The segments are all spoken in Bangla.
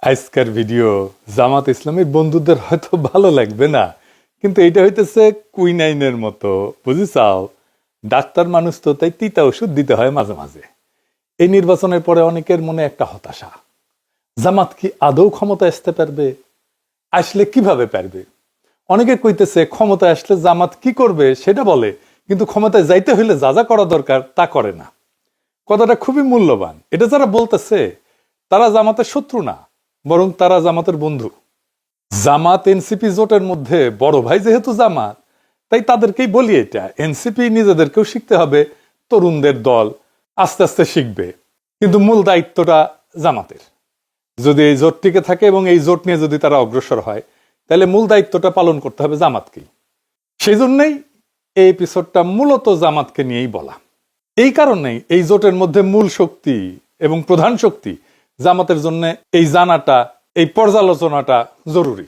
আজকের ভিডিও জামাত ইসলামের বন্ধুদের হয়তো ভালো লাগবে না, কিন্তু এটা হইতেছে কুইনাইনের মতো, বুঝিছাও? ডাক্তার মানুষ তো, তাই তিতা ওষুধ দিতে হয় মাঝে মাঝে। এই নির্বাচনের পরে অনেকের মনে একটা হতাশা, জামাত কি আদৌ ক্ষমতা আসতে পারবে? আসলে কিভাবে পারবে? অনেকে কইতেছে ক্ষমতায় আসলে জামাত কি করবে সেটা বলে, কিন্তু ক্ষমতায় যাইতে হইলে যা যা করা দরকার তা করে না। কথাটা খুবই মূল্যবান। এটা যারা বলতেছে তারা জামাতের শত্রু না, বরং তারা জামাতের বন্ধু। জামাত এনসিপি জোটের মধ্যে বড় ভাই যেহেতু জামাত, তাই তাদেরকেই বলি এটা, এনসিপি নিজেদেরকেও শিখতে হবে, তরুণদের দল আস্তে আস্তে শিখবে, কিন্তু মূল দায়িত্বটা জামাতের। যদি এই জোট টিকে থাকে এবং এই জোট নিয়ে যদি তারা অগ্রসর হয়, তাহলে মূল দায়িত্বটা পালন করতে হবে জামাতকেই। সেই জন্যই এই এপিসোডটা মূলত জামাতকে নিয়েই বলা। এই কারণেই এই জোটের মধ্যে মূল শক্তি এবং প্রধান শক্তি জামাতের জন্য এই জানাটা, এই পর্যালোচনাটা জরুরি।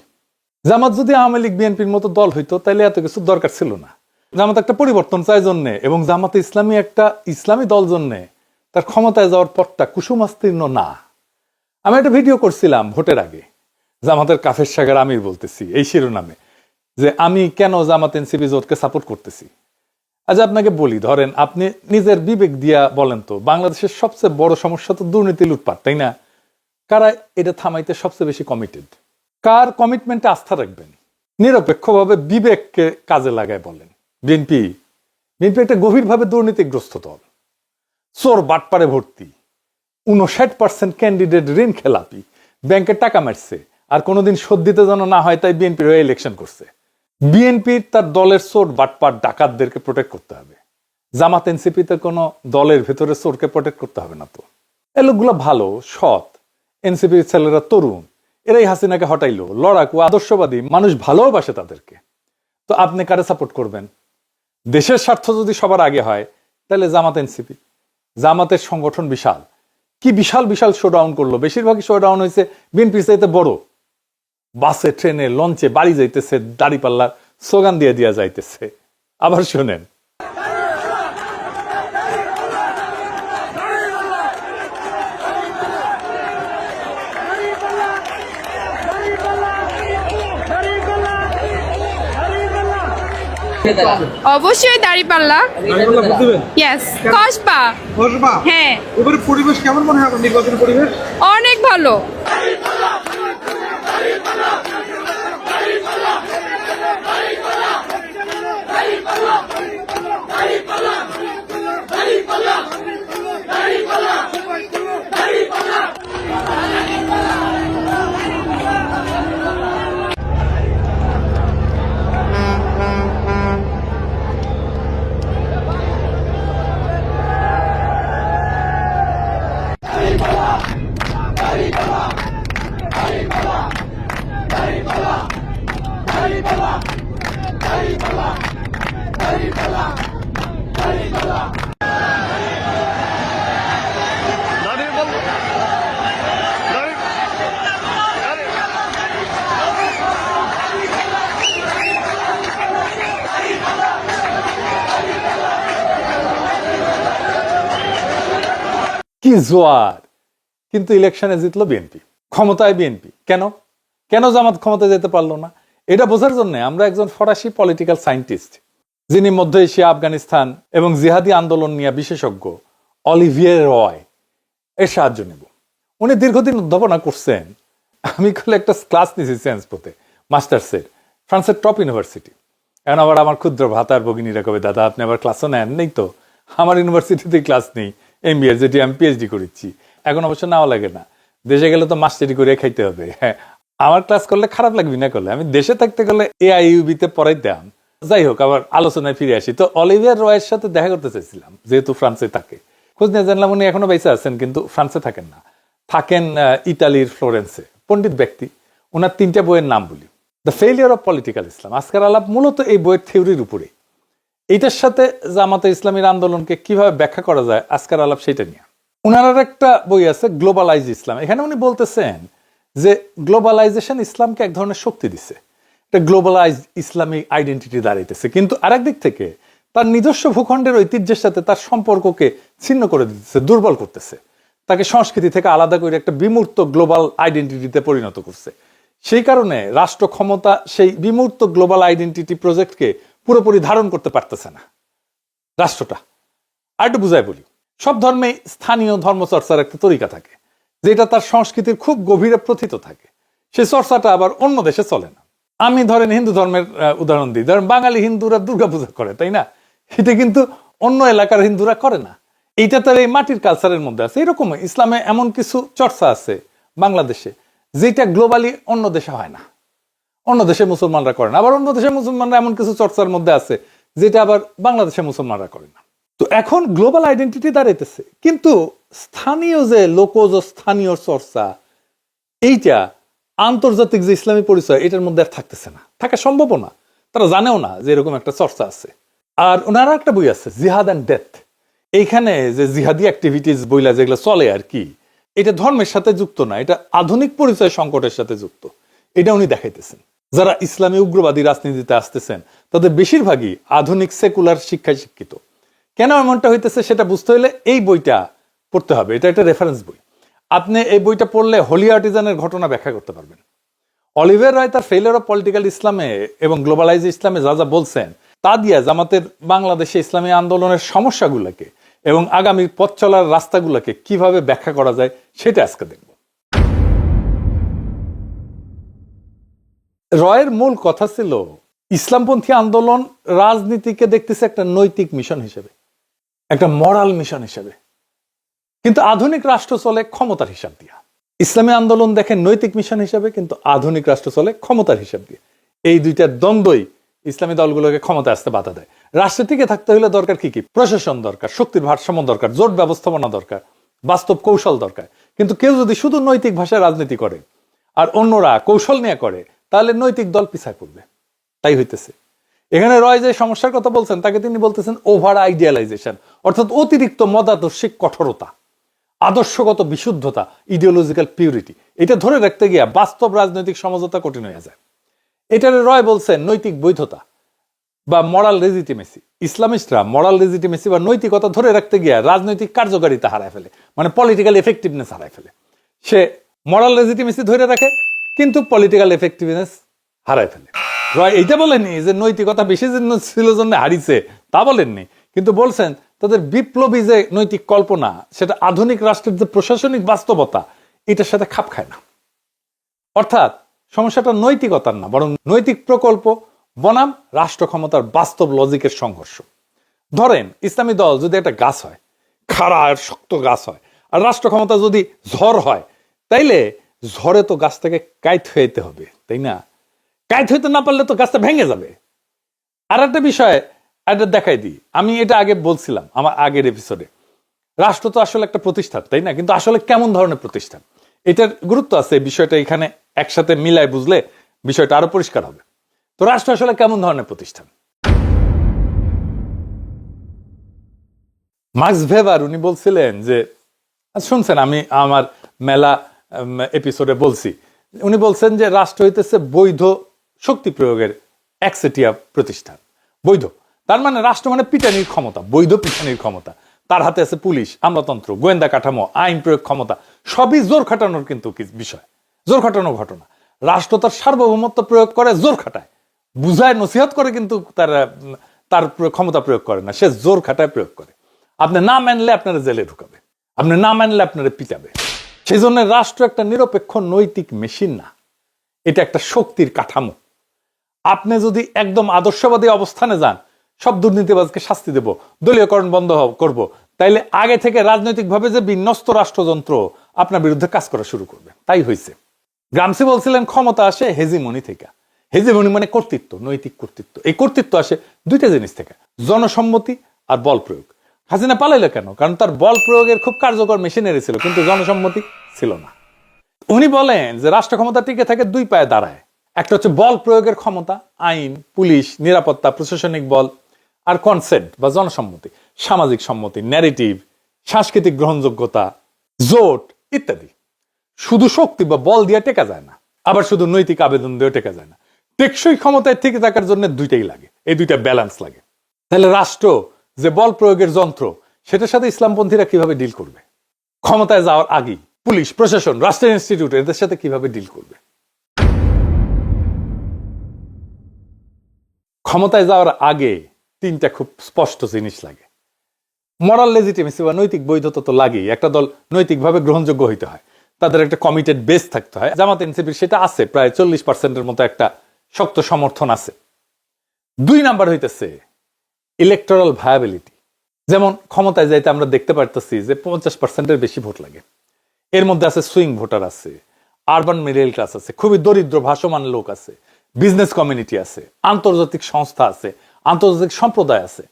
জামাত যদি আওয়ামী লীগ বিএনপির মতো দল হইতো তাহলে এত কিছু দরকার ছিল না। জামাত একটা পরিবর্তন চায় জন্যে, এবং জামাতে ইসলামী একটা ইসলামী দল জন্যে তার ক্ষমতায় যাওয়ার পথটা কুসুমাস্তীর্ণ না। আমি একটা ভিডিও করছিলাম ভোটের আগে, জামাতের কাফের সাগর আমির বলতেছি এই শিরোনামে, যে আমি কেন জামাত এনসিপি জোটকে সাপোর্ট করতেছি। আজ আপনাকে বলি, ধরেন আপনি নিজের বিবেক দিয়া বলেন তো, বাংলাদেশের সবচেয়ে বড় সমস্যা তো দুর্নীতি, লুটপাট, তাই না? কারা এটা থামাইতে সবচেয়ে বেশি কমিটেড? কার কমিটমেন্টে আস্থা রাখবেন? নিরপেক্ষভাবে বিবেককে কাজে লাগায় বলেন। বিএনপি বিএনপি একটা গভীরভাবে দুর্নীতিগ্রস্ত দল, চোর বাটপারে ভর্তি, 59% ক্যান্ডিডেট ঋণ খেলাপি, ব্যাংকের টাকা মারছে, আর কোনোদিন শোধ দিতে যেন না হয় তাই বিএনপির হয়ে ইলেকশন করছে। বিএনপির তার দলের চোর বাটপার ডাকাতদেরকে প্রোটেক্ট করতে হবে। জামাত এনসিপিতে কোনো দলের ভেতরে চোরকে প্রোটেক্ট করতে হবে না তো। এই লোকগুলো ভালো, সৎ, এনসিপির ছেলেরা তরুণ, এরাই হাসিনাকে হটাইলো, লড়াকু, আদর্শবাদী, মানুষ ভালোবাসে তাদেরকে। তো আপনি কারে সাপোর্ট করবেন? দেশের স্বার্থ যদি সবার আগে হয় তাহলে জামাত এনসিপি। জামাতের সংগঠন বিশাল, কি বিশাল বিশাল শোডাউন করলো, বেশিরভাগই শোডাউন হয়েছে বিএনপির চাইতে বড়। বাসে, ট্রেনে, লঞ্চে বাড়ি যাইতেছে, দাড়িপাল্লার স্লোগান দিয়ে দিয়া যাইতেছে। আবার শোনেন, অবশ্যই দাঁড়িপাল্লা। ইয়েস, কসবা। হ্যাঁ, এবারে পরিবেশ কেমন মনে হয় আপনার, নির্বাচনের পরিবেশ? অনেক ভালো। কি জোয়ার! কিন্তু ইলেকশনে জিতলো বিএনপি, ক্ষমতায় বিএনপি। কেন কেন জামাত ক্ষমতায় যেতে পারলো না? এটা বোঝার জন্য আমরা একজন ফরাসি পলিটিক্যাল সায়েন্টিস্ট, যিনি মধ্য এশিয়া, আফগানিস্তান এবং জিহাদি আন্দোলন নিয়ে বিশেষজ্ঞ, অলিভিয়ে রয়, এর সাহায্য নেব। উনি দীর্ঘদিন অধ্যাপনা করছেন। আমি কলে একটা ক্লাস নিয়েছি সায়েন্স পথে, মাস্টার্সের, ফ্রান্সের টপ ইউনিভার্সিটি। এখন আবার আমার ক্ষুদ্র ভাতার ভগিনীরা কবে, দাদা আপনি আবার ক্লাসও নেন? নেই তো, আমার ইউনিভার্সিটিতেই ক্লাস নেই, এমবিএ, যেটি আমি পিএইচডি করেছি। এখন অবশ্য নাও লাগে না, দেশে গেলে তো মাস্টারি করে খাইতে হবে। হ্যাঁ, আমার ক্লাস করলে খারাপ লাগবে না করলে, আমি দেশে থাকতে গেলে এআইইউবিতে পড়াইতাম। যাই হোক, আবার আলোচনায় ফিরে আসি। তো অলিভিয়ার রয়ের সাথে দেখা করতে চাইছিলাম, যেহেতু ফ্রান্সে থাকে। খোঁজ নিয়ে জানলাম উনি এখনো বেঁচে আছেন, কিন্তু ফ্রান্সে থাকেন না, থাকেন ইটালির ফ্লোরেন্সে। পণ্ডিত ব্যক্তি। ওনার 3টা বইয়ের নাম বলি। দ্য ফেইলিয়ার অফ পলিটিক্যাল ইসলাম। আজকের আলাপ মূলত এই বইয়ের থিওরির উপরে। এইটার সাথে জামাতে ইসলামীর আন্দোলনকে কিভাবে ব্যাখ্যা করা যায়, আজকের আলাপ সেটা নিয়ে। উনার একটা বই আছে, গ্লোবালাইজ ইসলাম। এখানে উনি বলতেছেন যে গ্লোবালাইজেশন ইসলামকে এক ধরনের শক্তি দিচ্ছে, এটা গ্লোবালাইজ ইসলামিক আইডেন্টিটি দাঁড়াইতেছে, কিন্তু আরেক দিক থেকে তার নিজস্ব ভূখণ্ডের ঐতিহ্যের সাথে তার সম্পর্ককে ছিন্ন করে দিতেছে, দুর্বল করতেছে। তাকে সংস্কৃতি থেকে আলাদা করে একটা বিমূর্ত গ্লোবাল আইডেন্টিটিতে পরিণত করছে। সেই কারণে রাষ্ট্র ক্ষমতা সেই বিমূর্ত গ্লোবাল আইডেন্টিটি প্রজেক্টকে পুরোপুরি ধারণ করতে পারতেছে না রাষ্ট্রটা। আর একটু বুঝাই বলি, সব ধর্মেই স্থানীয় ধর্মচর্চার একটা তরিকা থাকে, যেটা তার সংস্কৃতির খুব গভীরে প্রথিত থাকে। সেই চর্চাটা আবার অন্য দেশে চলে না। আমি ধরেন হিন্দু ধর্মের উদাহরণ দিই, ধরেন বাঙালি হিন্দুরা দুর্গাপূজা করে, তাই না? এটা কিন্তু অন্য এলাকার হিন্দুরা করে না। এইটা তার এই মাটির কালচারের মধ্যে আছে। এরকম ইসলামে এমন কিছু চর্চা আছে বাংলাদেশে, যেটা গ্লোবালি অন্য দেশে হয় না, অন্য দেশে মুসলমানরা করে না। আবার অন্য দেশের মুসলমানরা এমন কিছু চর্চার মধ্যে আছে যেটা আবার বাংলাদেশের মুসলমানরা করে না। তো এখন গ্লোবাল আইডেন্টিটি দাঁড়াইতেছে, কিন্তু স্থানীয় যে লোকজ স্থানীয় চর্চা, এইটা আন্তর্জাতিক যে ইসলামী পরিচয়, এটার মধ্যে আর থাকতেছে না, থাকা সম্ভব না। তারা জানেও না যে এরকম একটা চর্চা আছে। আর ওনারা একটা বই আছে, জিহাদ অ্যান্ড ডেথ। এইখানে যে জিহাদি অ্যাক্টিভিটিস বইলা যেগুলো চলে আর কি, এটা ধর্মের সাথে যুক্ত না, এটা আধুনিক পরিচয় সংকটের সাথে যুক্ত। এটা উনি দেখাইতেছেন। যারা ইসলামী উগ্রবাদী রাজনীতিতে আসতেছেন তাদের বেশিরভাগই আধুনিক সেকুলার শিক্ষায় শিক্ষিত। কেন এমনটা হইতেছে সেটা বুঝতে হলে এই বইটা পড়তে হবে। এটা একটা রেফারেন্স বই। আপনি এই বইটা পড়লে হোলি আর্টিজানের ঘটনা ব্যাখ্যা করতে পারবেন। অলিভার রয় তার ফেইলিয়ার অফ পলিটিক্যাল ইসলামে এবং গ্লোবালাইজ ইসলামে যা যা বলছেন তা দিয়ে জামাতের বাংলাদেশে ইসলামী আন্দোলনের সমস্যাগুলোকে এবং আগামী পথ চলার রাস্তাগুলোকে কিভাবে ব্যাখ্যা করা যায় সেটা আজকে দেখব। রয়ের মূল কথা ছিল ইসলামপন্থী আন্দোলন রাজনীতিকে দেখতেছে একটা নৈতিক মিশন হিসেবে, একটা মরাল মিশন হিসেবে। কিন্তু আধুনিক রাষ্ট্র চলে ক্ষমতার হিসাব দিয়ে। ইসলামী আন্দোলন দেখেন নৈতিক মিশন হিসেবে, কিন্তু আধুনিক রাষ্ট্র চলে ক্ষমতার হিসাব দিয়ে। এই দুইটার দ্বন্দ্বই ইসলামী দলগুলোকে ক্ষমতা আসতে বাধা দেয়। রাষ্ট্রের টিকে থাকতে হলে দরকার কি কি? প্রশাসন দরকার, শক্তির ভারসাম্য দরকার, জোট ব্যবস্থাপনা দরকার, বাস্তব কৌশল দরকার। কিন্তু কেউ যদি শুধু নৈতিক ভাষায় রাজনীতি করে আর অন্যরা কৌশল নিয়ে করে, তাহলে নৈতিক দল পিছায় পড়বে। তাই হইতেছে। এখানে রয় যে সমস্যার কথা বলছেন তাকে তিনি বলতেছেন ওভার আইডিয়ালাইজেশন, অর্থাৎ অতিরিক্ত মতাদর্শিক কঠোরতা, আদর্শগত বিশুদ্ধতা, ইডিওলজিক্যাল পিউরিটি। এটা ধরে রাখতে গিয়া বাস্তব রাজনৈতিক সমঝোতা কঠিন হয়ে যায়। এটারে রয় বলছেন নৈতিক বৈধতা বা মরাল লেজিটিমেসি। ইসলামিস্টরা মরাল লেজিটিমেসি বা নৈতিকতা ধরে রাখতে গিয়া রাজনৈতিক কার্যকারিতা হারায় ফেলে, মানে পলিটিক্যাল এফেক্টিভনেস হারায় ফেলে। সে মরাল লেজিটিমেসি ধরে রাখে কিন্তু পলিটিক্যাল এফেক্টিভনেস হারায় ফেলে। রয় এইটা বলেননি যে নৈতিকতা বেশি ছিল জন্য হারিয়েছে, তা বলেননি, কিন্তু বলছেন তাদের বিপ্লবী যে নৈতিক কল্পনা, সেটা আধুনিক রাষ্ট্রের যে প্রশাসনিক বাস্তবতা, এটার সাথে খাপ খায় না। অর্থাৎ সমস্যাটা নৈতিকতার না, বরং নৈতিক প্রকল্প বনাম রাষ্ট্র ক্ষমতার বাস্তব লজিকের সংঘর্ষ। ধরেন ইসলামী দল যদি একটা গাছ হয়, খাড়া আর শক্ত গাছ হয়, আর রাষ্ট্র ক্ষমতা যদি ঝড় হয়, তাইলে ঝড়ে তো গাছটাকে কাইট হইতে হবে, তাই না? কাইট হইতে না পারলে তো গাছটা ভেঙে যাবে। আর একটা বিষয় এটা দেখাই দিই, আমি এটা আগে বলছিলাম আমার আগের এপিসোডে, রাষ্ট্র তো আসলে একটা প্রতিষ্ঠান, তাই না? কিন্তু আসলে কেমন ধরনের প্রতিষ্ঠান, এটার গুরুত্ব আছে। বিষয়টা এখানে একসাথে মিলায় বুঝলে বিষয়টা আরো পরিষ্কার হবে। তো রাষ্ট্র আসলে কেমন ধরনের প্রতিষ্ঠান? মার্কস ভেবার উনি বলছিলেন যে, শুনছেন আমি আমার মেলা এপিসোডে বলছি, উনি বলছেন যে রাষ্ট্র হইতেছে বৈধ শক্তি প্রয়োগের একচেটিয়া প্রতিষ্ঠান। বৈধ তার মানে রাষ্ট্র মানে পিটানির ক্ষমতা, বৈধ পিটানির ক্ষমতা। তার হাতে আছে পুলিশ, আমলাতন্ত্র, গোয়েন্দা কাঠামো, আইন প্রয়োগ ক্ষমতা, সবই জোর খাটানোর কিন্তু বিষয়, জোর খাটানোর ঘটনা। রাষ্ট্র তার সার্বভৌমত্ব প্রয়োগ করে, জোর খাটায়, বুঝায়, নসিহত করে, কিন্তু তার ক্ষমতা প্রয়োগ করে না, সে জোর খাটায় প্রয়োগ করে। আপনি না মানলে আপনারা জেলে ঢুকাবে, আপনি না মানলে আপনারা পিটাবে। সেই জন্য রাষ্ট্র একটা নিরপেক্ষ নৈতিক মেশিন না, এটা একটা শক্তির কাঠামো। আপনি যদি একদম আদর্শবাদী অবস্থানে যান, সব দুর্নীতিবাজকে শাস্তি দেব, দলীয়করণ বন্ধ করব, তাইলে আগে থেকে রাজনৈতিকভাবে যে বিন্যস্ত রাষ্ট্রযন্ত্র আপনার বিরুদ্ধে কাজ করা শুরু করবে। তাই হয়েছে। গ্রামসি বলছিলেন ক্ষমতা আসে হেজিমনি থেকে। হেজিমনি মানে কর্তৃত্ব, নৈতিক কর্তৃত্ব। এই কর্তৃত্ব আসে দুইটা জিনিস থেকে, জনসম্মতি আর বল প্রয়োগ। হাসিনা পালাইলো কেন? কারণ তার বল প্রয়োগের খুব কার্যকর মেশিনারি ছিল, কিন্তু জনসম্মতি ছিল না। উনি বলেন যে রাষ্ট্র ক্ষমতা টিকে থাকে দুই পায়ে দাঁড়ায়। একটা হচ্ছে বল প্রয়োগের ক্ষমতা, আইন, পুলিশ, নিরাপত্তা, প্রশাসনিক বল, আর কনসেন্ট বা জনসম্মতি, সামাজিক সম্মতি, ন্যারেটিভ, সাংস্কৃতিক গ্রহণযোগ্যতা, জোট ইত্যাদি। শুধু শক্তি বা বল দিয়ে টেকা যায় না, আবার শুধু নৈতিক আবেদন দিয়ে টেকা যায় না। টেকসই ক্ষমতায় টিকে থাকার জন্য দুইটাই লাগে, এই দুইটা ব্যালেন্স লাগে। তাহলে রাষ্ট্র যে বল প্রয়োগের যন্ত্র, সেটার সাথে ইসলামপন্থীরা কিভাবে ডিল করবে? ক্ষমতায় যাওয়ার আগেই পুলিশ, প্রশাসন, রাষ্ট্রের ইনস্টিটিউট এদের সাথে কিভাবে ডিল করবে? ক্ষমতায় যাওয়ার আগে তিনটা খুব স্পষ্ট জিনিস লাগে। মরাল লেজিটিমেসি বা নৈতিক বৈধতা তো লাগেই। একটা দল নৈতিকভাবে গ্রহণযোগ্য হইতে হয়, তাদের একটা কমিটেড বেস থাকতে হয়। জামাত এনসিপির সেটা আছে, প্রায় 40% মতো একটা শক্ত সমর্থন আছে। 2 নাম্বার হইতেছে ইলেকটোরাল ভায়াবিলিটি। যেমন ক্ষমতায় যাইতে আমরা দেখতে পারতেছি যে 50%-এর বেশি ভোট লাগে। এর মধ্যে আছে সুইং ভোটার আছে, আরবান মিডল ক্লাস আছে, খুবই দরিদ্র ভাসমান লোক আছে, বিজনেস কমিউনিটি আছে, আন্তর্জাতিক সংস্থা আছে, আন্তর্জাতিক সম্প্রদায় আছে।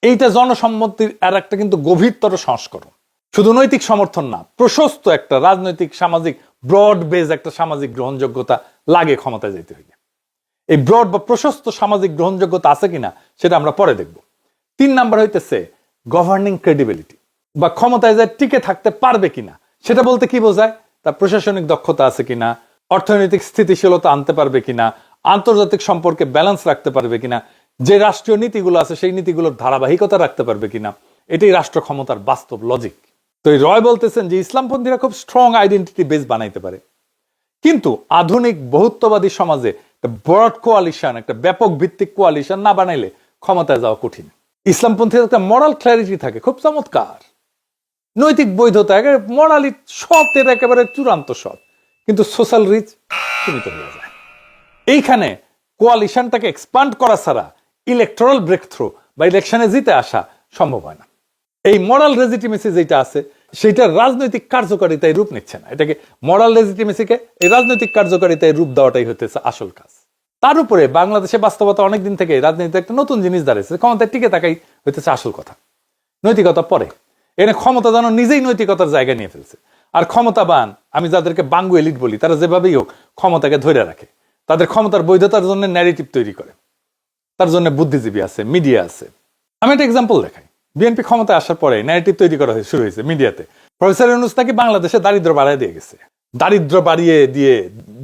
এইটা জনসম্মতির আর একটা কিন্তু গভীরতর সংস্করণ। শুধু নৈতিক সমর্থন না, প্রশস্ত একটা রাজনৈতিক সামাজিক ব্রড বেজ একটা সামাজিক গ্রহণযোগ্যতা লাগে ক্ষমতায় যেতে হইলে। এই ব্রড বা প্রশস্ত সামাজিক গ্রহণযোগ্যতা আছে কিনা সেটা আমরা পরে দেখব। 3 নাম্বার হইতেছে গভর্নিং ক্রেডিবিলিটি, বা ক্ষমতায় যায় টিকে থাকতে পারবে কিনা। সেটা বলতে কি বোঝায়? তার প্রশাসনিক দক্ষতা আছে কিনা, অর্থনৈতিক স্থিতিশীলতা আনতে পারবে কিনা, আন্তর্জাতিক সম্পর্কে ব্যালেন্স রাখতে পারবে কিনা, যে রাষ্ট্রীয় নীতিগুলো আছে সেই নীতিগুলোর ধারাবাহিকতা রাখতে পারবে কিনা। এটাই রাষ্ট্র ক্ষমতার বাস্তব লজিক। তো এই রয় বলতেছেন যে ইসলামপন্থীরা খুব স্ট্রং আইডেন্টিটি বেস বানাইতে পারে, কিন্তু আধুনিক বহুত্ববাদী সমাজে একটা ব্রড কোয়ালিশন, একটা ব্যাপক ভিত্তিক কোয়ালিশন না বানাইলে ক্ষমতায় যাওয়া কঠিন। ইসলামপন্থীর একটা মরাল ক্ল্যারিটি থাকে, খুব চমৎকার। নৈতিক বৈধতা মরালি সতের একেবারে চূড়ান্ত সৎ, কিন্তু সোশ্যাল রিচ সীমিত হয়ে যায়। এইখানে কোয়ালিশনটাকে এক্সপান্ড করা ছাড়া ইলেকটোরাল ব্রেক থ্রু বা ইলেকশনে জিতে আসা সম্ভব হয় না। এই মরাল লেজিটিমেসি যেটা আছে সেটা রাজনৈতিক কার্যকারিতায় রূপ নিচ্ছে না। এটাকে মরাল লেজিটিমেসিকে এই রাজনৈতিক কার্যকারিতায় রূপ দেওয়াটাই হতেছে আসল কাজ। তার উপরে বাংলাদেশে বাস্তবতা অনেকদিন থেকে রাজনীতিতে একটা নতুন জিনিস দাঁড়িয়েছে, ক্ষমতায় টিকে থাকাই হইতেছে আসল কথা, নৈতিকতা পরে। এনে ক্ষমতা যেন নিজেই নৈতিকতার জায়গা নিয়ে ফেলছে। আর ক্ষমতাবান, আমি যাদেরকে বাঙ্গু এলিট বলি, তারা যেভাবেই হোক ক্ষমতাকে ধরে রাখে, তাদের ক্ষমতার বৈধতার জন্য ন্যারেটিভ তৈরি করে। তার জন্য বুদ্ধিজীবী আছে, মিডিয়া আছে। আমি একটা এক্সাম্পল দেখাই। বিএনপি ক্ষমতায় আসার পরে ন্যারেটিভ তৈরি করা শুরু হয়েছে মিডিয়াতে। প্রফেসর ইউনূস নাকি বাংলাদেশে দারিদ্র বাড়ায় দিয়ে গেছে, দারিদ্র বাড়িয়ে দিয়ে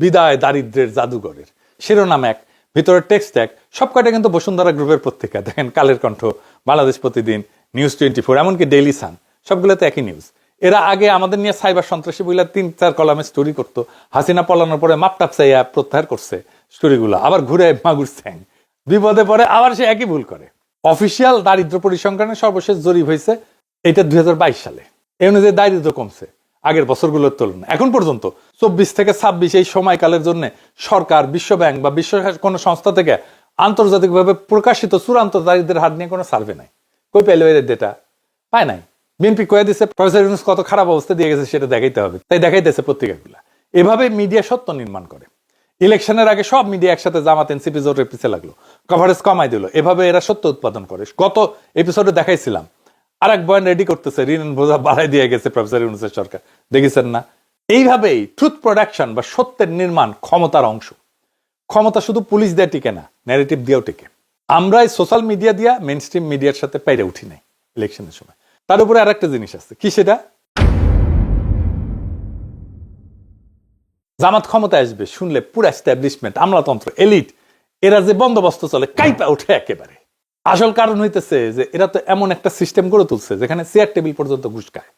বিদায় দারিদ্রের জাদুঘরের শিরোনাম এক, ভিতরে টেক্সট এক। সব কয়টা কিন্তু বসুন্ধরা গ্রুপের পত্রিকা। দেখেন কালের কণ্ঠ, বাংলাদেশ প্রতিদিন, নিউজ 24, এমনকি ডেইলি সান, সবগুলোতে একই নিউজ। এরা আগে আমাদের নিয়ে সাইবার সন্ত্রাসী বইলা 3-4 কলামে স্টোরি করতো। হাসিনা পলানোর পরে মাপটাপ চাইয়া প্রত্যাহার করছে স্টোরিগুলো, আবার ঘুরে মাগুর স্যাং। বিপদে পরে আবার সে একই ভুল করে। অফিসিয়াল দারিদ্র পরিসংখ্যানের সর্বশেষ জরিপ হয়েছে এটা 2022 সালে। এই অনুযায়ী দারিদ্র কমছে আগের বছরগুলোর তুলনায়। এখন পর্যন্ত 24 থেকে 26 এই সময়কালের জন্য সরকার, বিশ্বব্যাংক বা বিশ্ব কোনো সংস্থা থেকে আন্তর্জাতিকভাবে প্রকাশিত চূড়ান্ত দারিদ্রের হার নিয়ে কোনো সার্ভে নাই। কই পেল এর ডেটা? পায় নাই। বিএনপি কয়ে দিচ্ছে প্রফেসর ইউনূস কত খারাপ অবস্থা দিয়ে গেছে সেটা দেখাইতে হবে, তাই দেখাইতেছে পত্রিকাগুলা। এভাবে মিডিয়া সত্য নির্মাণ করে। ইলেকশনের আগে সব মিডিয়া একসাথে জামাত এনসিপি জোটের পিছে লাগলো, কভারেজ কমাই দিল। এভাবে এরা সত্য উৎপাদন করে। গত এপিসোডে দেখাইছিলাম আর এক বয়ান রেডি করতেছে, ঋণ বোঝা বাড়াই দিয়ে গেছে প্রফেসর ইউনূসের সরকার, দেখেছেন না? এইভাবেই ট্রুথ প্রোডাকশন বা সত্যের নির্মাণ ক্ষমতার অংশ। ক্ষমতা শুধু পুলিশ দিয়ে টিকে না, ন্যারেটিভ দিয়েও টিকে। আমরা এই সোশ্যাল মিডিয়া দিয়া মেইন স্ট্রিম মিডিয়ার সাথে পাইরে উঠি নাই ইলেকশনের সময়। তার উপরে আর একটা জিনিস আছে, কি সেটা? জামাত ক্ষমতায় আসবে শুনলে পুরো এস্টাবলিশমেন্ট, আমলাতন্ত্র, এলিট, এরা যে বন্দোবস্ত চলে কাইপা উঠে একেবারে। আসল কারণ হইতেছে যে এরা তো এমন একটা সিস্টেম গড়ে তুলছে যেখানে চেয়ার টেবিল পর্যন্ত ঘুষ খায়।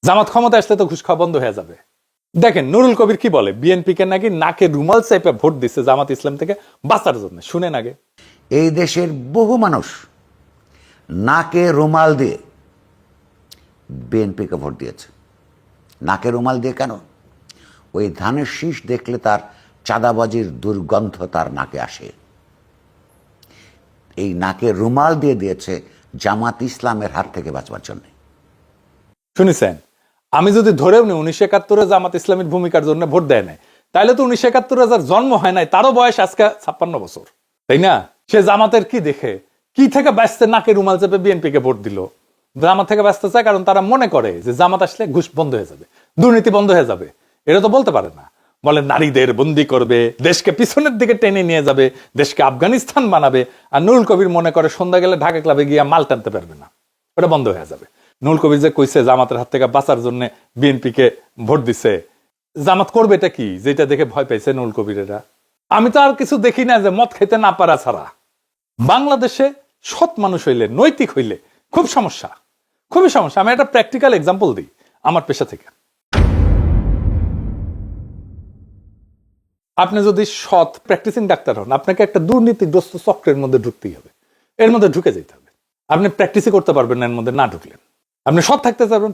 জামাত ক্ষমতা আসলে তো ঘুষ খাওয়া বন্ধ হয়ে যাবে। দেখেন নুরুল কবির কি বলে, বিএনপি কে নাকি নাকে রুমাল চাইপে ভোট দিচ্ছে জামাত ইসলাম থেকে বাঁচার জন্য। শুনেন আগে। এই দেশের বহু মানুষ নাকে রুমাল দিয়ে বিএনপিকে ভোট দিয়েছে। নাকে রুমাল দিয়ে কেন? ওই ধানের শীষ দেখলে তার চাঁদাবাজির দুর্গন্ধ তার নাকে আসে। এই নাকে রুমাল দিয়ে দিয়েছে জামাত ইসলামের হাত থেকে বাঁচবার জন্য। শুনেছেন? আমি যদি ধরেও নি 1971 জামাত ইসলামের ভূমিকার জন্য ভোট দেয় নাই, তাহলে তো 1971 যার জন্ম হয় নাই তারও বয়স আজকে 56 বছর, তাই না? সে জামাতের কি দেখে, কি থেকে ব্যস্ত নাকে রুমাল চেপে বিএনপি কে ভোট দিল? জামাত থেকে ব্যস্ত চায় কারণ তারা মনে করে যে জামাত আসলে ঘুষ বন্ধ হয়ে যাবে, দুর্নীতি বন্ধ হয়ে যাবে। এটা তো বলতে পারে না। বলে নারীদের বন্দি করবে, দেশকে পিছনের দিকে টেনে নিয়ে যাবে, দেশকে আফগানিস্তান বানাবে। আর নুরুল কবির মনে করে সন্ধ্যা গেলে ঢাকা ক্লাবে গিয়ে মাল টানতে পারবে না, ওটা বন্ধ হয়ে যাবে। নুরুল কবির যে কইছে জামাতের হাত থেকে বাঁচার জন্য বিএনপি কে ভোট দিছে, জামাত করবে এটা কি যেটা দেখে ভয় পাইছে নুরুল কবিরেরা? আমি তো আর কিছু দেখি না যে মদ খেতে না পারা ছাড়া। বাংলাদেশে সৎ মানুষ হইলে, নৈতিক হইলে খুব সমস্যা, খুবই সমস্যা। আমি একটা প্র্যাকটিক্যাল এক্সাম্পল দিই। আমার পেশা থেকে। আপনি যদি সৎ প্র্যাকটিসিং ডাক্তার হন, আপনাকে একটা দুর্নীতিগ্রস্ত চক্রের মধ্যে ঢুকতেই হবে, এর মধ্যে ঢুকে যেতে হবে। আপনি প্র্যাকটিসই করতে পারবেন না এর মধ্যে না ঢুকলেন। আপনি সৎ থাকতে পারবেন,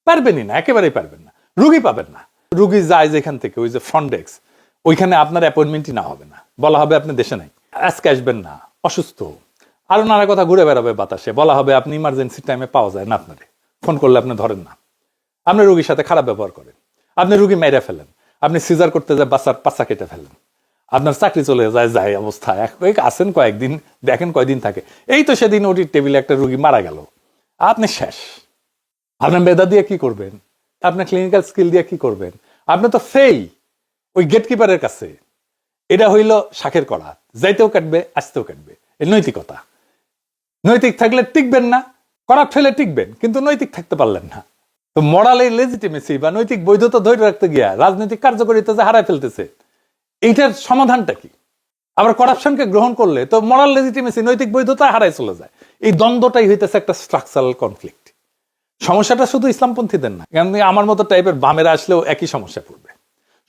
পারবেনই না, একেবারেই পারবেন না। রুগী পাবেন না, রুগী যায় যেখান থেকে, ওই যে ফ্রন্ট ডেস্ক, ওইখানে আপনার অ্যাপয়েন্টমেন্টই না হবে না, বলা হবে আপনি দেশে নাই, আজকে আসবেন না, অসুস্থ, আরো নানা কথা ঘুরে বেড়াবে বাতাসে, বলা হবে আপনি ইমার্জেন্সি টাইমে পাওয়া যায় না, আপনারে ফোন করলে আপনি ধরেন না, আপনি রুগীর সাথে খারাপ ব্যবহার করেন, আপনি রুগী মেরে ফেলেন, আপনি সিজার করতে যায় বাচ্চার পাচ্চা কেটে ফেলেন, আপনার চাকরি চলে যায় অবস্থা। আসেন কয়েকদিন, দেখেন কয়দিন থাকে। এই তো সেদিন ওটির টেবিলে একটা রুগী মারা গেল, আপনি শেষ। আপনার মেধা দিয়ে কি করবেন? আপনার ক্লিনিক্যাল স্কিল দিয়ে কি করবেন? আপনি তো ফেই ওই গেটকিপারের কাছে। এটা হইল শাকের কড়া, যাইতেও কাটবে, আসতেও কাটবে। এই নৈতিকতা। নৈতিক থাকলে টিকবেন না, করাপ্ট হলে টিকবেন, কিন্তু নৈতিক থাকতে পারলেন না। তো মোরালের লেজিটিমেসি বা নৈতিক বৈধতা ধরে রাখতে গিয়া রাজনৈতিক কার্যকারিতা যে হারায় ফেলতেছে, এইটার সমাধানটা কি? আবার কারাপশনকে গ্রহণ করলে তো মোরাল লেজিটিমেসি, নৈতিক বৈধতা হারায় চলে যায়। এই দ্বন্দ্বটাই হইতেছে একটা স্ট্রাকচারাল কনফ্লিক্ট। সমস্যাটা শুধু ইসলামপন্থীদের না, কারণ আমার মতো টাইপের বামেরা আসলেও একই সমস্যা পড়বে।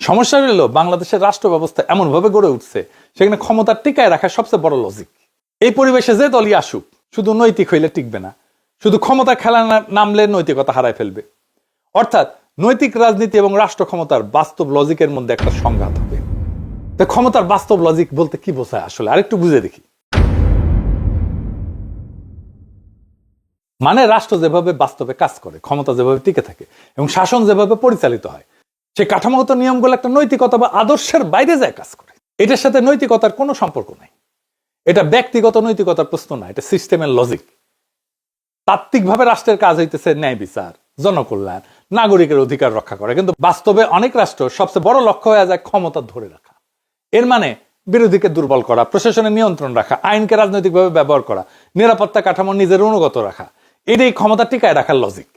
সমস্যা হলো বাংলাদেশের রাষ্ট্র ব্যবস্থা এমন ভাবে গড়ে উঠছে, সেখানে ক্ষমতার টিকায় রাখা সবচেয়ে বড় লজিক। এই পরিবেশে যে দলই আসুক, শুধু নৈতিক হইলে টিকবে না, শুধু ক্ষমতা খেলা নামলে নৈতিকতা হারায় ফেলবে। অর্থাৎ নৈতিক রাজনীতি এবং রাষ্ট্র ক্ষমতার বাস্তব লজিকের মধ্যে একটা সংঘাত হবে। তো ক্ষমতার বাস্তব লজিক বলতে কি বোঝায় আসলে, আরেকটু বুঝে দেখি। মানে রাষ্ট্র যেভাবে বাস্তবে কাজ করে, ক্ষমতা যেভাবে টিকে থাকে এবং শাসন যেভাবে পরিচালিত হয়, সেই কাঠামোগত নিয়মগুলো একটা নৈতিকতা বা আদর্শের বাইরে যায় কাজ করে। এটার সাথে নৈতিকতার কোনো সম্পর্ক নাই। এটা ব্যক্তিগত নৈতিকতার প্রশ্ন না, এটা সিস্টেমের লজিক। তাত্ত্বিকভাবে রাষ্ট্রের কাজ হইতেছে ন্যায় বিচার, জনকল্যাণ, নাগরিকের অধিকার রক্ষা করা, কিন্তু বাস্তবে অনেক রাষ্ট্র সবচেয়ে বড় লক্ষ্য হয়ে যায় ক্ষমতা ধরে রাখা। এর মানে বিরোধীকে দুর্বল করা, প্রশাসনের নিয়ন্ত্রণ রাখা, আইনকে রাজনৈতিকভাবে ব্যবহার করা, নিরাপত্তা কাঠামো নিজের অনুগত রাখা, এটাই ক্ষমতা টিকায় রাখার লজিক।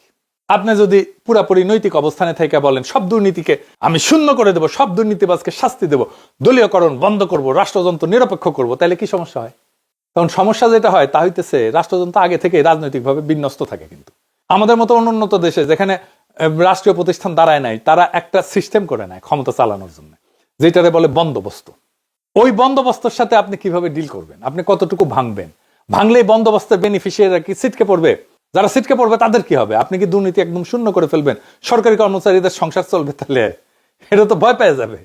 আপনি যদি পুরাপুরি নৈতিক অবস্থানে থেকে বলেন সব দুর্নীতিকে আমি শূন্য করে দেবো, সব দুর্নীতিবাজকে শাস্তি দেবো, দলীয়করণ বন্ধ করব, রাষ্ট্রযন্ত্র নিরপেক্ষ করব, তাহলে কি সমস্যা হয়? কারণ সমস্যা যেটা হয় তা হইতেছে রাষ্ট্রযন্ত্র আগে থেকে রাজনৈতিকভাবে বিন্যস্ত থাকে। কিন্তু আমাদের মতো অনুন্নত দেশে যেখানে রাষ্ট্রীয় প্রতিষ্ঠান দাঁড়ায় নাই, তারা একটা সিস্টেম করে নেয় ক্ষমতা চালানোর জন্য, যেটারে বলে বন্দোবস্ত। ওই বন্দোবস্তের সাথে আপনি কিভাবে ডিল করবেন, আপনি কতটুকু ভাঙবেন? ভাঙলেই বন্দোবস্তের বেনিফিশিয়ারিরা কি ছিটকে পড়বে? যারা ছিটকে পড়বে তাদের কি হবে? আপনি কি দুর্নীতি একদম শূন্য করে ফেলবেন? সরকারি কর্মচারীদের সংসার চলবে? তাহলে এটা তো ভয় পেয়ে যাবে,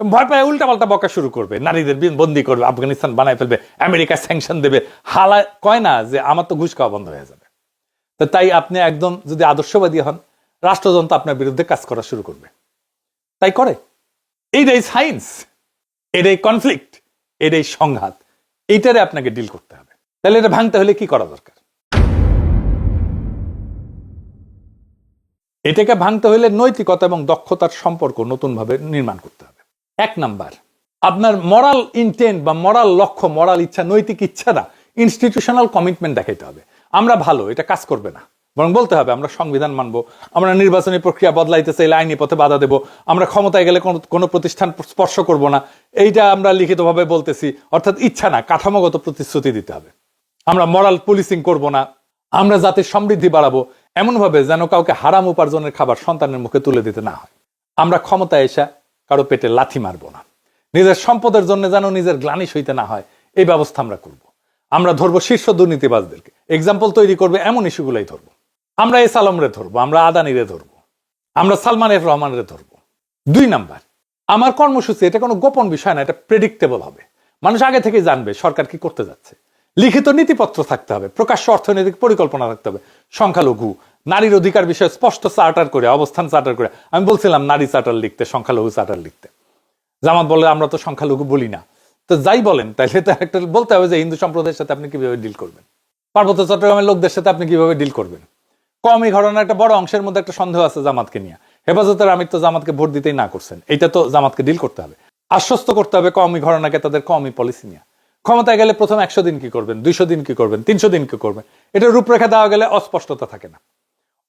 ভয় পেয়ে উল্টাপাল্টা বকা শুরু করবে, নারীদের বন্দি করবে, আফগানিস্তান বানায় ফেলবে, আমেরিকা স্যাংশন দেবে। হালা কয় না যে আমার তো ঘুষ খাওয়া বন্ধ হয়ে যাবে। তো তাই আপনি একদম যদি আদর্শবাদী হন, রাষ্ট্রযন্ত্র আপনার বিরুদ্ধে কাজ করা শুরু করবে। তাই করে। এইটাই সায়েন্স, এটাই কনফ্লিক্ট, এটাই সংঘাত, এইটারে আপনাকে ডিল করতে হবে। তাহলে এটা ভাঙতে হলে কি করা দরকার? এটাকে ভাঙতে হলে নৈতিকতা এবং দক্ষতার সম্পর্ক নতুন ভাবে নির্মাণ করতে হবে। এক নাম্বার, আপনার মরাল ইন্টেন্ট বা মরাল লক্ষ্য, মরাল ইচ্ছা, নৈতিক ইচ্ছা না, ইনস্টিটিউশনাল কমিটমেন্ট দেখাইতে হবে। আমরা ভালো, এটা কাজ করবে না, বরং বলতে হবে আমরা সংবিধান মানবো, আমরা নির্বাচনী প্রক্রিয়া বদলাইতে চাইলে আইনি পথে বাধা দেব, আমরা ক্ষমতায় গেলে কোনো প্রতিষ্ঠান স্পর্শ করব না, এইটা আমরা লিখিতভাবে বলতেছি। অর্থাৎ ইচ্ছা না, কাঠামোগত প্রতিশ্রুতি দিতে হবে। আমরা মরাল পুলিশিং করব না, আমরা জাতির সমৃদ্ধি বাড়াবো এমনভাবে যেন কাউকে হারাম উপার্জনের খাবার সন্তানের মুখে তুলে দিতে না হয়। আমরা ক্ষমতায় এসে কারো পেটে লাথি মারবো না, নিজের সম্পদের জন্য যেন নিজের গ্লানি সইতে না হয়, এই ব্যবস্থা আমরা করব। আমরা ধরবো শীর্ষ দুর্নীতিবাজদেরকে, এক্সাম্পল তৈরি করবে এমন ইস্যুগুলাই ধরবো। আমরা এস আলমরে ধরবো, আমরা আদানিরে ধরবো, আমরা সালমান এফ রহমানরে ধরবো। দুই নাম্বার, আমার কর্মসূচি এটা কোনো গোপন বিষয় না, এটা প্রেডিক্টেবল হবে। মানুষ আগে থেকে জানবে সরকার কি করতে যাচ্ছে। লিখিত নীতিপত্র থাকতে হবে, প্রকাশ্য অর্থনৈতিক পরিকল্পনা থাকতে হবে, সংখ্যালঘু নারীর অধিকার বিষয়ে স্পষ্ট চার্টার করে, অবস্থান চার্টার করে। আমি বলছিলাম নারী চার্টার লিখতে, সংখ্যালঘু চার্টার লিখতে। জামাত বলে আমরা তো সংখ্যালঘু বলি না। তো যাই বলেন, তাইলে তো একটা বলতে হবে যে হিন্দু সম্প্রদায়ের সাথে আপনি কিভাবে ডিল করবেন, পার্বত্য চট্টগ্রামের লোকদের সাথে আপনি কিভাবে ডিল করবেন। কওমি ঘটনার একটা বড় অংশের মধ্যে একটা সন্দেহ আছে জামাতকে নিয়ে। হেফাজতের আমির তো জামাতকে ভোট দিতেই না করছেন, এটা তো জামাতকে ডিল করতে হবে, আশ্বস্ত করতে হবে কওমি ঘটনাকে তাদের কওমি পলিসি নিয়ে। ক্ষমতায় গেলে প্রথম 100 দিন কি করবেন, 200 দিন কি করবেন, 300 দিন কি করবেন, এটা রূপরেখা দেওয়া গেলে অস্পষ্টতা থাকে না,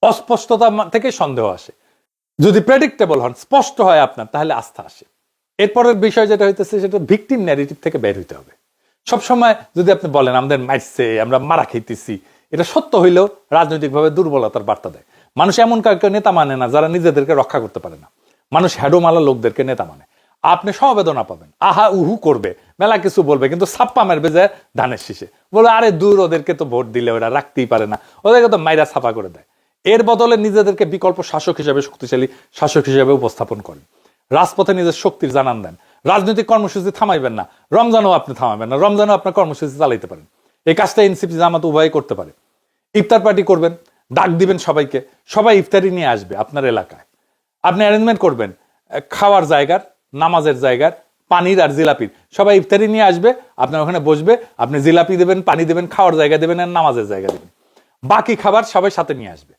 অস্পষ্টতা থেকে সন্দেহ আসে। যদি প্রেডিক্টেবল হন, স্পষ্ট হয় আপনার, তাহলে আস্থা আসে। এরপরের বিষয় যেটা হইতেছে সেটা ভিকটিম ন্যারেটিভ থেকে বের হইতে হবে। সবসময় যদি আপনি বলেন আমাদের মারছে, আমরা মারা খাইতেছি, এটা সত্য হইলেও রাজনৈতিকভাবে দুর্বলতার বার্তা দেয়। মানুষ এমন কাউকে নেতা মানে না যারা নিজেদেরকে রক্ষা করতে পারে না। মানুষ হ্যাডোমালা লোকদেরকে নেতা মানে। আপনি সমবেদনা পাবেন, আহা উহু করবে, মেলা কিছু বলবে, কিন্তু ছাপ্পা মারবে যায় ধানের শীষে, বলে আরে দূর, ওদেরকে তো ভোট দিলে ওরা রাখতেই পারে না, ওদেরকে তো মাইরা ছাপা করে দেয়। এর বদলে নিজেদেরকে বিকল্প শাসক হিসেবে, শক্তিশালী শাসক হিসেবে উপস্থাপন করেন, রাজপথে নিজের শক্তির জানান দেন। রাজনৈতিক কর্মসূচি থামাইবেন না, রমজানও আপনি থামাবেন না, রমজানও আপনার কর্মসূচি চালাইতে পারেন। এই কাজটা এনসিপি জামাত উভয় করতে পারে। ইফতার পার্টি করবেন, ডাক দিবেন সবাইকে, সবাই ইফতারি নিয়ে আসবে আপনার এলাকায়। আপনি অ্যারেঞ্জমেন্ট করবেন খাওয়ার জায়গার, নামাজের জায়গার, পানির আর জিলাপির, সবাই ইফতারি নিয়ে আসবে, আপনার ওখানে বসবে, আপনি জিলাপি দেবেন, পানি দেবেন, খাওয়ার জায়গা দেবেন আর নামাজের জায়গা দেবেন। বাকি খাবার সবাই সাথে নিয়ে আসবে,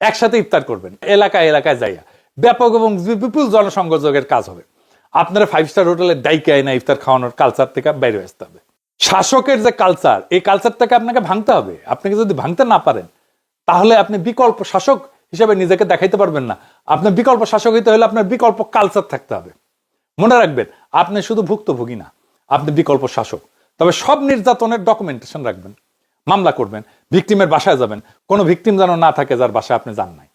একসাথে ইফতার করবেন এলাকায় এলাকায় যাইয়া। ব্যাপক এবং বিপুল জনসংযোগের কাজ হবে। আপনারা 5 স্টার হোটেলে ডাইকে আইনা ইফতার খাওয়ানোর কালচার থেকে বাইরে আসতে হবে। শাসকের যে কালচার, এই কালচারটাকে আপনাকে ভাঙতে হবে। আপনাকে যদি ভাঙতে না পারেন, তাহলে আপনি বিকল্প শাসক হিসেবে নিজেকে দেখাইতে পারবেন না। আপনার বিকল্প শাসক হইতে হলে আপনার বিকল্প কালচার থাকতে হবে। মনে রাখবেন, আপনি শুধু ভুক্তভোগী না, আপনি বিকল্প শাসক। তবে সব নির্যাতনের ডকুমেন্টেশন রাখবেন, মামলা করবেন, ভিকটিমের বাসায় যাবেন, কোনো ভিকটিম যেন না থাকে যার বাসায় আপনি যান নাই।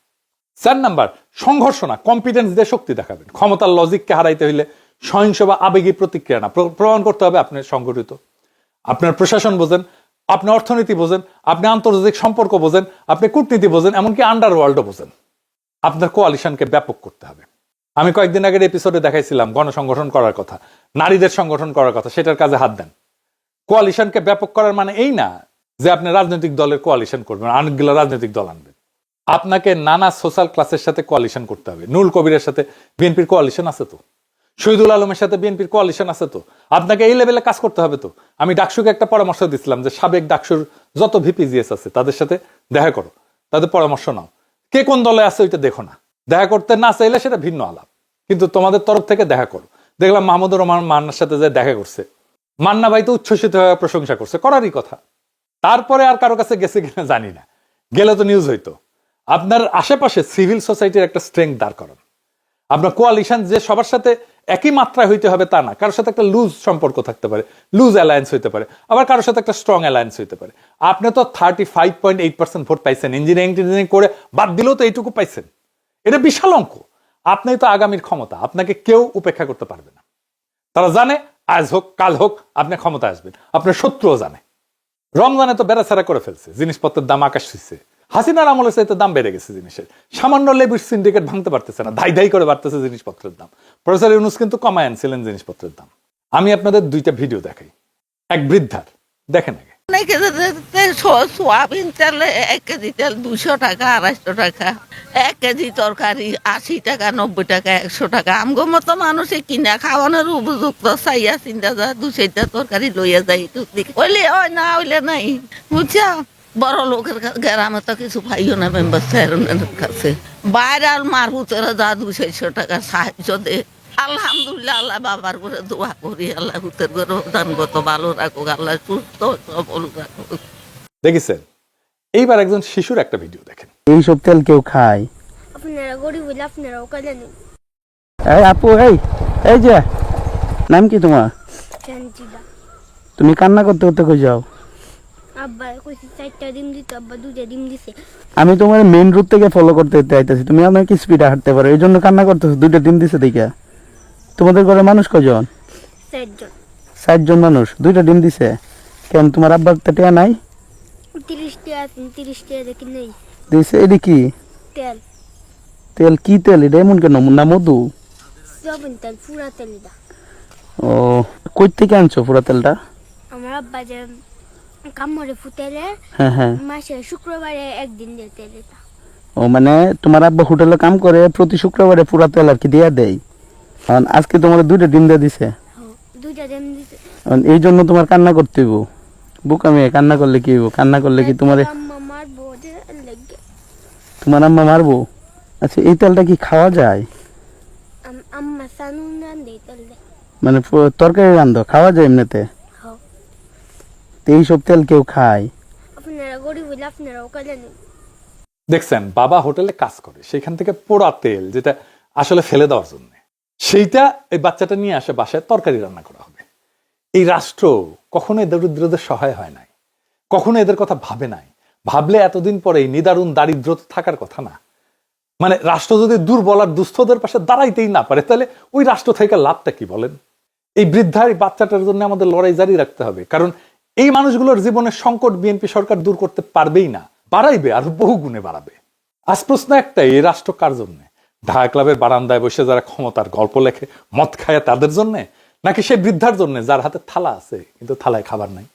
4 নাম্বার, সংঘর্ষ না, কম্পিটেন্স দিয়ে শক্তি দেখাবেন। ক্ষমতার লজিককে হারাইতে হইলে সহিংস বা আবেগী প্রতিক্রিয়া না, প্রমাণ করতে হবে আপনি সংগঠিত। আপনার প্রশাসন বোঝেন, আপনি অর্থনীতি বোঝেন, আপনি আন্তর্জাতিক সম্পর্ক বোঝেন, আপনি কূটনীতি বোঝেন, এমনকি আন্ডারওয়ার্ল্ডও বোঝেন। আপনার কোয়ালিশনকে ব্যাপক করতে হবে। আমি কয়েকদিন আগের এপিসোডে দেখাইছিলাম গণসংগঠন করার কথা, নারীদের সংগঠন করার কথা, সেটার কাজে হাত দেন। কোয়ালিশনকে ব্যাপক করার মানে এই না যে আপনি রাজনৈতিক দলের কোয়ালিশন করবেন, অনেকগুলো রাজনৈতিক দল আনবেন। আপনাকে নানা সোশ্যাল ক্লাসের সাথে কোয়ালিশন করতে হবে। নুরুল কবিরের সাথে বিএনপির কোয়ালিশন আছে তো, শহীদুল আলমের সাথে বিএনপির কোয়ালিশন আছে তো। আপনাকে এই লেভেলে কাজ করতে হবে তো। আমি ডাকসুকে একটা পরামর্শ দিচ্ছিলাম যে সাবেক ডাকসুর যত ভিপিজিএস আছে তাদের সাথে দেখা করো, তাদের পরামর্শ নাও, কে কোন দলে আছে ওইটা দেখো না। দেখা করতে না চাইলে সেটা ভিন্ন আলাপ, কিন্তু তোমাদের তরফ থেকে দেখা করো। দেখলাম মাহমুদুর রহমান মান্নার সাথে যে দেখা করছে, মান্না ভাই তো উচ্ছ্বসিত হয়ে প্রশংসা করছে, করারই কথা। তারপরে আর কারো কাছে গেছে কিনা জানি না, গেলে তো নিউজ হইতো। আপনার আশেপাশে সিভিল সোসাইটির একটা স্ট্রেংথ দাঁড় করান। আপনার কোয়ালিশন যে সবার সাথে একই মাত্রায় হইতে হবে তা না, কারোর সাথে একটা লুজ সম্পর্ক থাকতে পারে, লুজ অ্যালায়েন্স হইতে পারে, আবার কারোর সাথে একটা স্ট্রং অ্যালায়েন্স হইতে পারে। আপনি তো 35.8% ভোট পাইছেন, ইঞ্জিনিয়ারিং করে বাদ দিলেও তো এইটুকু পাইছেন, এটা বিশাল অঙ্ক। আপনি তো আগামীর ক্ষমতা, আপনাকে কেউ উপেক্ষা করতে পারবে না। তারা জানে আজ হোক কাল হোক আপনি ক্ষমতা আসবেন, আপনার শত্রুও জানে। রমজানে তো বেড়াছাড়া করে ফেলছে, জিনিসপত্রের দাম আকাশ ছুঁইছে। হাসিনার আমলের চাইতে দাম বেড়ে গেছে জিনিসের, সামান্য লেবুর সিন্ডিকেট ভাঙতে পারতেছে না, ধাই ধাই করে বাড়তেছে জিনিসপত্রের দাম। প্রফেসর ইউনূস কিন্তু কমায় আনছিলেন জিনিসপত্রের দাম। আমি আপনাদের 2টা ভিডিও দেখাই, এক বৃদ্ধার, দেখেন আগে। সোয়াবিন তেল 1 কেজি তেল 200 টাকা, 250 টাকা। 1 কেজি তরকারি 80 টাকা, 90 টাকা, 100 টাকা। আমগো মতো মানুষে কিনা খাওয়ানোর উপযুক্ত চাইয়া চিন্তা যা 2-4টা তরকারি লইয়া যাই, হইলে হয় না হইলে নাই, বুঝছা। বড় লোকের গ্রামে তো কিছু পাইও না মেম্বার চেয়ারম্যানের কাছে। বাইরে আর মারহুতেরা যা 200-400 টাকা সাহায্য দে। আলহামদুলিল্লাহ, আল্লাহ বাবার করে দোয়া করি, আল্লাহ হুতের করে দানগত ভালো রাখুক, আল্লাহ সুস্থ সবল রাখুক। দেখেছেন? এইবার একজন শিশুর একটা ভিডিও দেখেন। এইসব তেল কেউ খায়? আপনারা গরিব হইলে আপনারাও কালেন। এই আপু, এই যে নাম কি তোমার? শান্তিদা। তুমি কান্না করতে করতে কই যাও? আব্বা কইছি 4টা ডিম দিতে, আব্বা 2টা ডিম দিছে। আমি তোমার মেইন রুট থেকে ফলো করতে আইতাছি, তুমি আমাকে স্পিডে হাঁটতে পারো, এই জন্য কান্না করতেছো। 2টা ডিম দিছে দেখা। তোমাদের ঘরে মানুষ কয়জন? 4 জন। 4 জন মানুষ, 2টা ডিম দিছে। কেন তোমার আব্বার তো টিয়া নাই? 30 টাকা আছে, 30 টাকা দেখি নেই। দিছে। এটা কি তেল? তেল কি তেল এটা? এমন কেন? না মধু? সয়াবিন তেল, পুরা তেল এটা। ও, কই থেকে আনছো পুরা তেলটা? আমার আব্বা যে কামড়ে ফুটেলে হ্যাঁ, মাসে শুক্রবারে একদিন দিয়ে তেল এটা। ও মানে তোমার আব্বা হোটেলে কাম করে, প্রতি শুক্রবারে পুরা তেল আর কি দিয়া দেয়। আজকে তোমার 2টা ডিম দিয়ে দিছে। 2টা ডিম দিছে। এই জন্য তোমার কান্না করতে হইব। বুকা মেয়ে, কান্না করলে কি হইব? কান্না করলে কি তোমার আম্মা মারবো যে লাগে। তোমার আম্মা মারবো? আচ্ছা, এই তেলটা কি খাওয়া যায়? আম্মা সানুন রান দেই তেল দে। মানে তরকারি রান্ধো, খাওয়া যায় এমনিতে? হ্যাঁ। তো এইসব তেল কেউ খায়? আপনারা গরিব হইলে আপনারাও কালেন। দেখছেন, বাবা হোটেলে কাজ করে, সেখান থেকে পোড়া তেল যেটা আসলে ফেলে দেওয়ার জন্য, সেইটা এই বাচ্চাটা নিয়ে আসে বাসায়, তরকারি রান্না করা হবে। এই রাষ্ট্র কখনো দরিদ্রদের সহায় হয় নাই, কখনো এদের কথা ভাবে নাই। ভাবলে এতদিন পরে এই নিদারুণ দারিদ্র থাকার কথা না। মানে রাষ্ট্র যদি দুর্বল আর দুস্থদের পাশে দাঁড়াইতেই না পারে, তাহলে ওই রাষ্ট্র থেকে লাভটা কি বলেন? এই বৃদ্ধার এই বাচ্চাটার জন্য আমাদের লড়াই জারি রাখতে হবে, কারণ এই মানুষগুলোর জীবনের সংকট বিএনপি সরকার দূর করতে পারবেই না, বাড়াইবে আর বহু গুণে বাড়াবে। আজ প্রশ্ন একটাই, এই রাষ্ট্র কার জন্য? ঢাকা ক্লাবের বারান্দায় বসে যারা ক্ষমতার গল্প লেখে মদ খায় তাদের জন্য, নাকি সেই বৃদ্ধার জন্য যার হাতে থালা আছে কিন্তু থালায় খাবার নাই,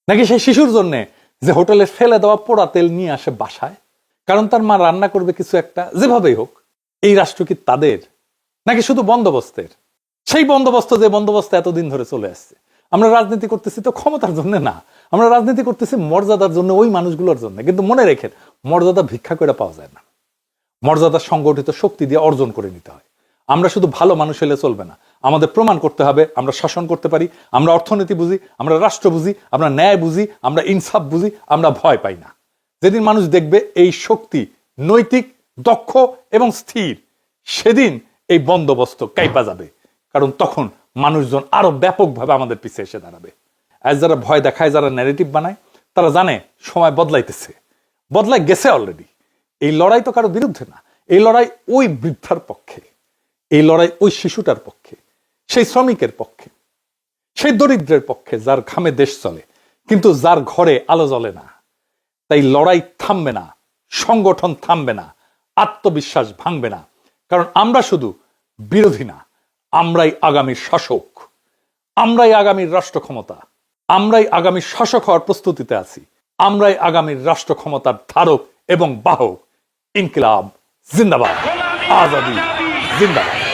নাকি সেই শিশুর জন্য যে হোটেলে ফেলে দেওয়া পোড়া তেল নিয়ে আসে বাসায় কারণ তার মা রান্না করবে কিছু একটা? যেভাবেই হোক, এই রাষ্ট্র কি তাদের নাকি শুধু বন্দোবস্তের? সেই বন্দোবস্ত যে বন্দোবস্ত এতদিন ধরে চলে আসছে। আমরা রাজনীতি করতেছি তো ক্ষমতার জন্য না, আমরা রাজনীতি করতেছি মর্যাদার জন্য, ওই মানুষগুলোর জন্য। কিন্তু মনে রেখেন, মর্যাদা ভিক্ষা করে পাওয়া যায় না, মর্যাদা সংগঠিত শক্তি দিয়ে অর্জন করে নিতে হয়। আমরা শুধু ভালো মানুষ হলে চলবে না, আমাদের প্রমাণ করতে হবে আমরা শাসন করতে পারি, আমরা অর্থনীতি বুঝি, আমরা রাষ্ট্র বুঝি, আমরা ন্যায় বুঝি, আমরা ইনসাফ বুঝি, আমরা ভয় পাই না। যেদিন মানুষ দেখবে এই শক্তি নৈতিক, দক্ষ এবং স্থির, সেদিন এই বন্দোবস্ত কাইপা যাবে, কারণ তখন মানুষজন আরো ব্যাপকভাবে আমাদের পিছিয়ে এসে দাঁড়াবে। আজ যারা ভয় দেখায়, যারা ন্যারেটিভ বানায়, তারা জানে সময় বদলাইতেছে, বদলাই গেছে অলরেডি। এই লড়াই তো কারো বিরুদ্ধে না, এই লড়াই ওই বৃদ্ধার পক্ষে, এই লড়াই ওই শিশুটার পক্ষে, সেই শ্রমিকের পক্ষে, সেই দরিদ্রের পক্ষে যার ঘামে দেশ চলে কিন্তু যার ঘরে আলো জ্বলে না। তাই লড়াই থামবে না, সংগঠন থামবে না, আত্মবিশ্বাস ভাঙবে না, কারণ আমরা শুধু বিরোধী না, আমরাই আগামীর শাসক, আমরাই আগামীর রাষ্ট্র ক্ষমতা, আমরাই আগামীর শাসক হওয়ার প্রস্তুতিতে আছি, আমরাই আগামীর রাষ্ট্র ক্ষমতার ধারক এবং বাহক। ইনকিলাব জিন্দাবাদ, আজাদি জিন্দাবাদ।